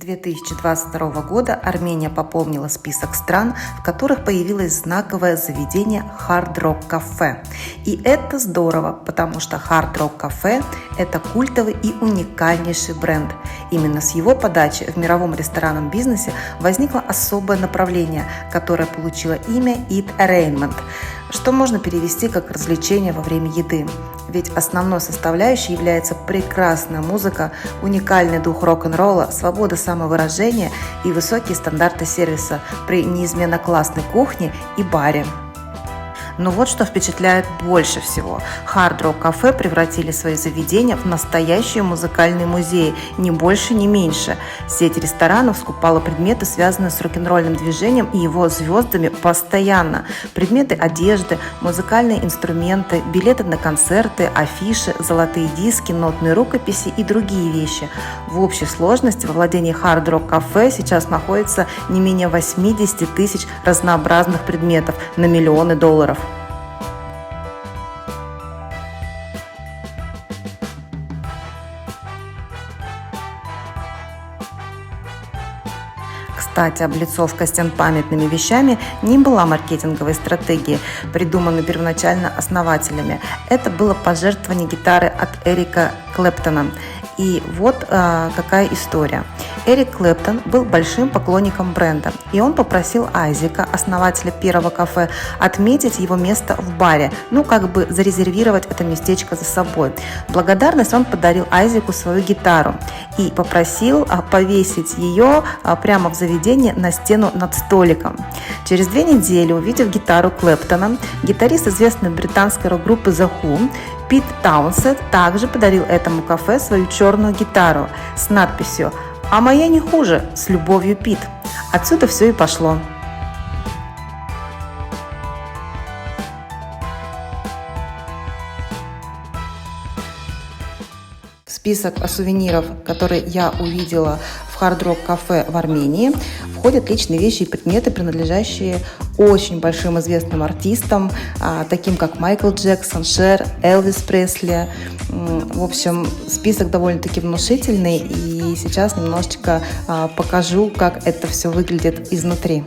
2022 года Армения пополнила список стран, в которых появилось знаковое заведение Hard Rock Cafe. И это здорово, потому что Hard Rock Cafe – это культовый и уникальнейший бренд. Именно с его подачи в мировом ресторанном бизнесе возникло особое направление, которое получило имя Eat-Arraignment, что можно перевести как развлечение во время еды. Ведь основной составляющей является прекрасная музыка, уникальный дух рок-н-ролла, свобода самовыражения и высокие стандарты сервиса при неизменно классной кухне и баре. Но вот что впечатляет больше всего. Hard Rock Cafe превратили свои заведения в настоящие музыкальные музеи, ни больше, ни меньше. Сеть ресторанов скупала предметы, связанные с рок-н-ролльным движением и его звездами постоянно. Предметы одежды, музыкальные инструменты, билеты на концерты, афиши, золотые диски, нотные рукописи и другие вещи. В общей сложности во владении Hard Rock Cafe сейчас находится не менее 80 тысяч разнообразных предметов на миллионы долларов. Кстати, облицовка стен памятными вещами не была маркетинговой стратегией, придуманной первоначально основателями. Это было пожертвование гитары от Эрика Клэптона. И вот какая история. Эрик Клэптон был большим поклонником бренда, и он попросил Айзека, основателя первого кафе, отметить его место в баре, зарезервировать это местечко за собой. В благодарность он подарил Айзеку свою гитару и попросил повесить ее прямо в заведении на стену над столиком. Через 2 недели, увидев гитару Клэптона, гитарист известной британской рок-группы The Who Пит Таунсенд также подарил этому кафе свою черную гитару с надписью «А моя не хуже, с любовью, Пит». Отсюда все и пошло. В список сувениров, которые я увидела в Hard Rock Cafe в Армении, входят личные вещи и предметы, принадлежащие очень большим известным артистам, таким как Майкл Джексон, Шер, Элвис Пресли. В общем, список довольно-таки внушительный, и сейчас немножечко покажу, как это все выглядит изнутри.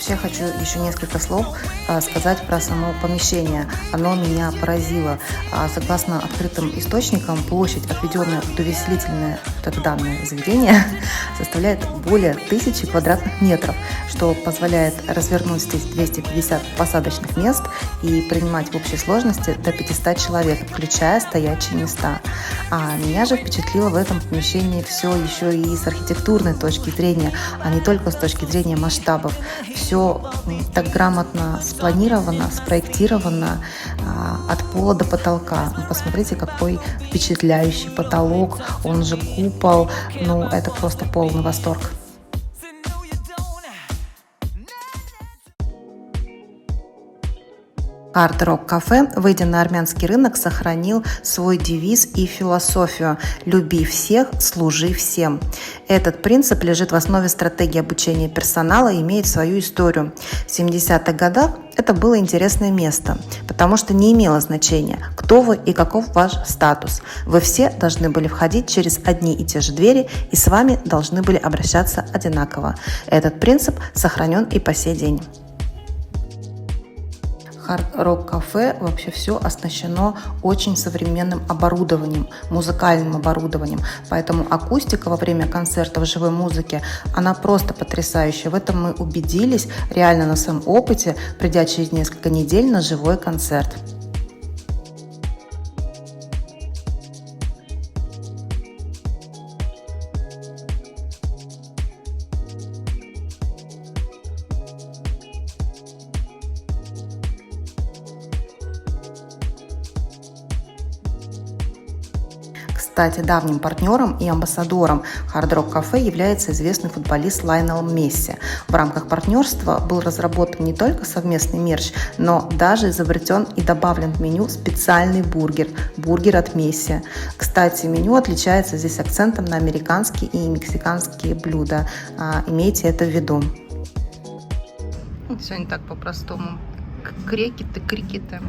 Я хочу еще несколько слов сказать про само помещение. Оно меня поразило. Согласно открытым источникам, площадь, отведенная в увеселительное данное заведение, составляет более 1000 квадратных метров, что позволяет развернуть здесь 250 посадочных мест и принимать в общей сложности до 500 человек, включая стоячие места. А меня же впечатлило в этом помещении все еще и с архитектурной точки зрения, а не только с точки зрения масштабов. Все так грамотно спланировано, спроектировано от пола до потолка. Посмотрите, какой впечатляющий потолок, он же купол. Это просто полный восторг. Hard Rock Cafe, выйдя на армянский рынок, сохранил свой девиз и философию «Люби всех, служи всем». Этот принцип лежит в основе стратегии обучения персонала и имеет свою историю. В 70-х годах это было интересное место, потому что не имело значения, кто вы и каков ваш статус. Вы все должны были входить через одни и те же двери и с вами должны были обращаться одинаково. Этот принцип сохранен и по сей день. Hard Rock Cafe вообще все оснащено очень современным оборудованием, музыкальным оборудованием. Поэтому акустика во время концертов живой музыки, она просто потрясающая. В этом мы убедились реально на своем опыте, придя через несколько недель на живой концерт. Кстати, давним партнером и амбассадором Hard Rock Cafe является известный футболист Лайонел Месси. В рамках партнерства был разработан не только совместный мерч, но даже изобретен и добавлен в меню специальный бургер от Месси. Кстати, меню отличается здесь акцентом на американские и мексиканские блюда. Имейте это в виду. Все не так по-простому. Крикеты.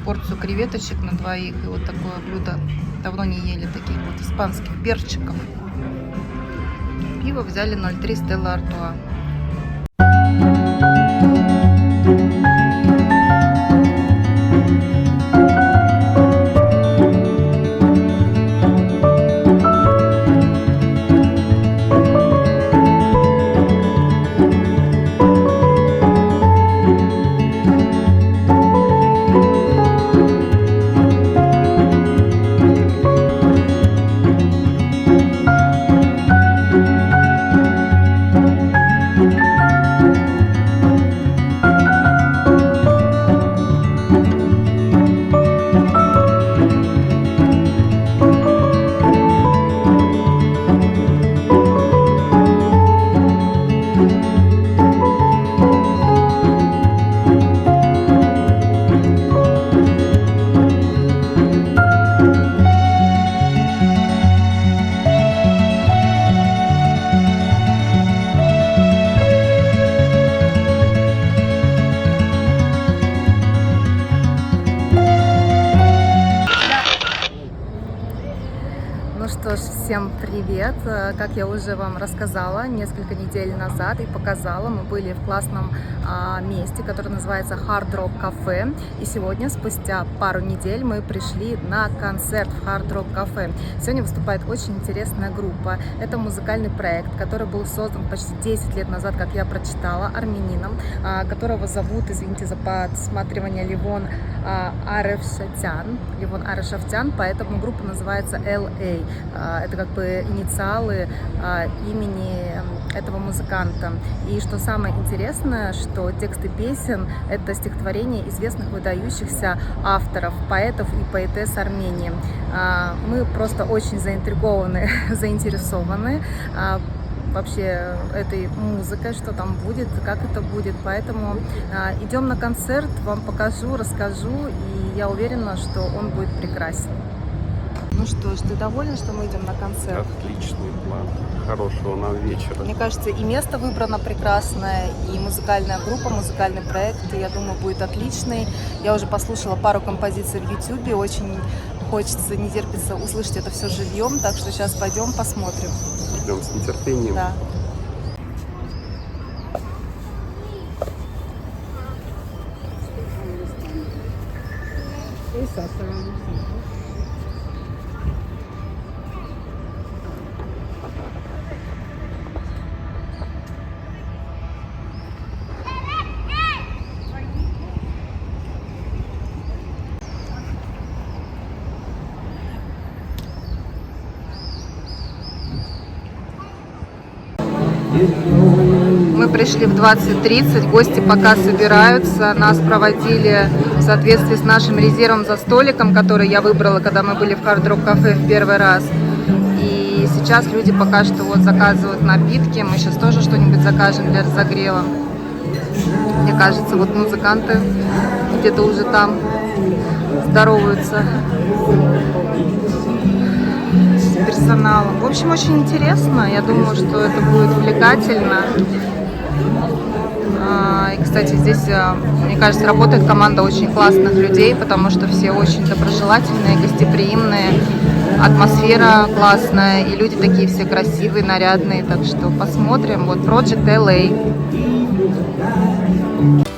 Порцию креветочек на двоих и вот такое блюдо. Давно не ели таких вот испанских перчиков. Пиво взяли 0,3 Стелла Артуа. Что ж, всем привет! Как я уже вам рассказала несколько недель назад и показала, мы были в классном месте, которое называется Hard Rock Cafe. И сегодня, спустя пару недель, мы пришли на концерт в Hard Rock Cafe. Сегодня выступает очень интересная группа. Это музыкальный проект, который был создан почти 10 лет назад, как я прочитала, армянином, которого зовут, извините за подсматривание, Левон Арашафтян, поэтому группа называется LA. Это как бы инициалы имени этого музыканта. И что самое интересное, что тексты песен — это стихотворения известных выдающихся авторов, поэтов и поэтесс Армении. Мы просто очень заинтересованы вообще этой музыкой, что там будет, как это будет. Поэтому идем на концерт, вам покажу, расскажу, и я уверена, что он будет прекрасен. Ну что ж, ты доволен, что мы идем на концерт? Отличный план. Хорошего нам вечера. Мне кажется, и место выбрано прекрасное, и музыкальная группа, музыкальный проект, я думаю, будет отличный. Я уже послушала пару композиций в YouTube, очень хочется, не терпится услышать это все живьем, так что сейчас пойдем посмотрим. Ждем с нетерпением. Да. Мы пришли в 20:30, гости пока собираются, нас проводили в соответствии с нашим резервом за столиком, который я выбрала, когда мы были в Hard Rock Cafe в первый раз. И сейчас люди пока что вот заказывают напитки, мы сейчас тоже что-нибудь закажем для разогрева. Мне кажется, вот музыканты где-то уже там здороваются с персоналом. В общем, очень интересно. Я думаю, что это будет увлекательно. И, кстати, здесь, мне кажется, работает команда очень классных людей, потому что все очень доброжелательные, гостеприимные, атмосфера классная, и люди такие все красивые, нарядные. Так что посмотрим. Вот Project LA. Thank you.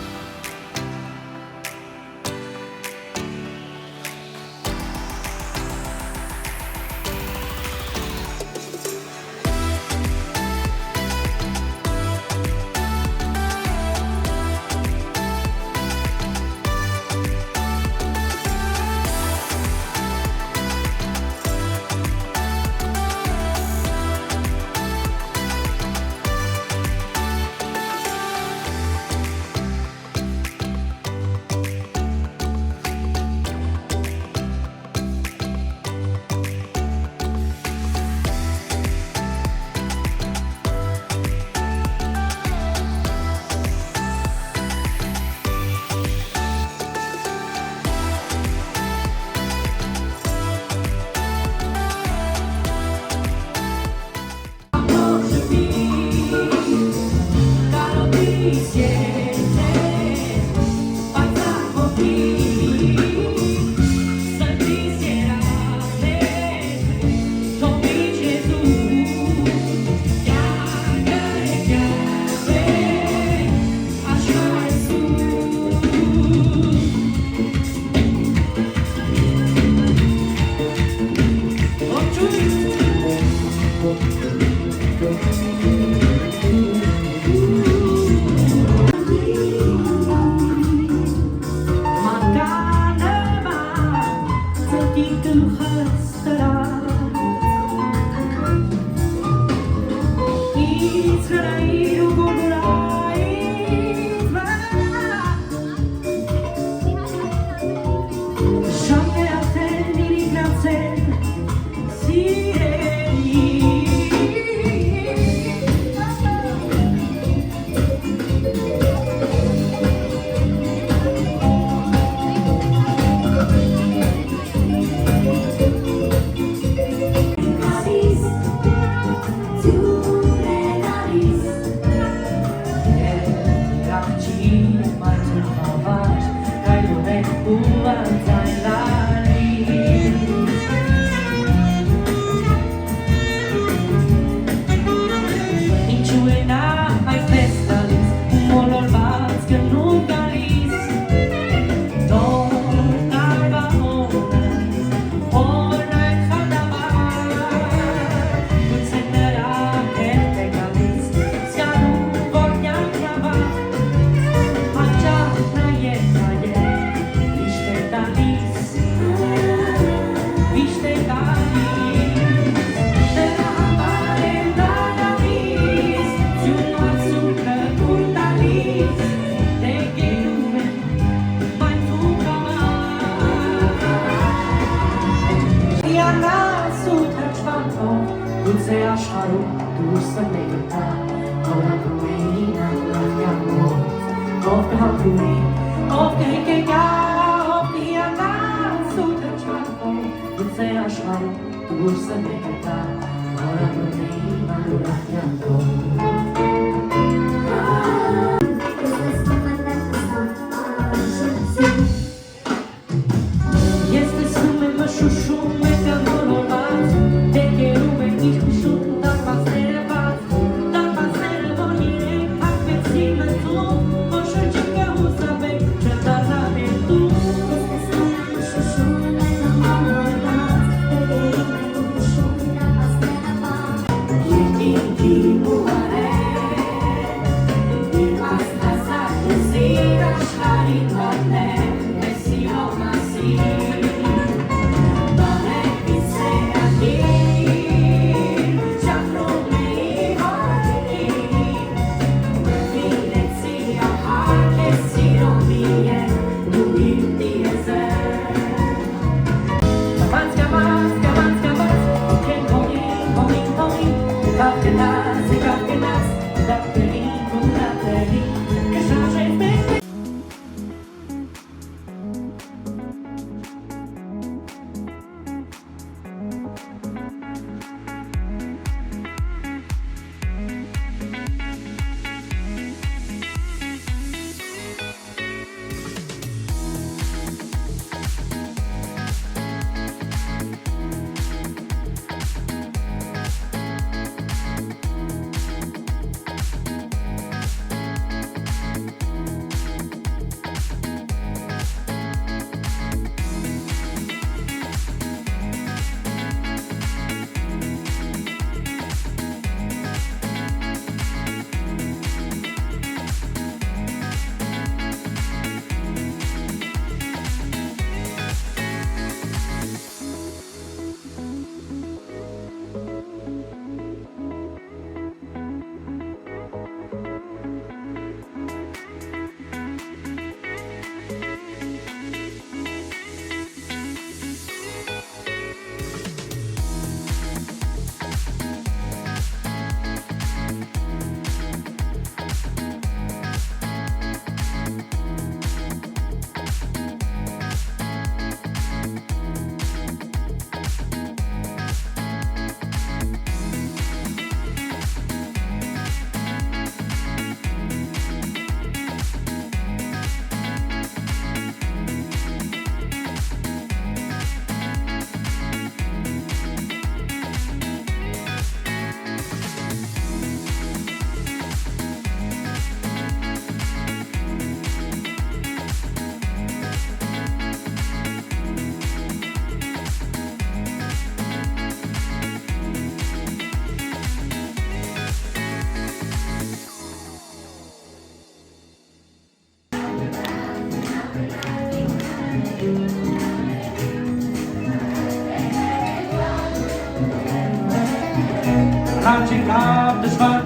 Rat je kaap, de zwarte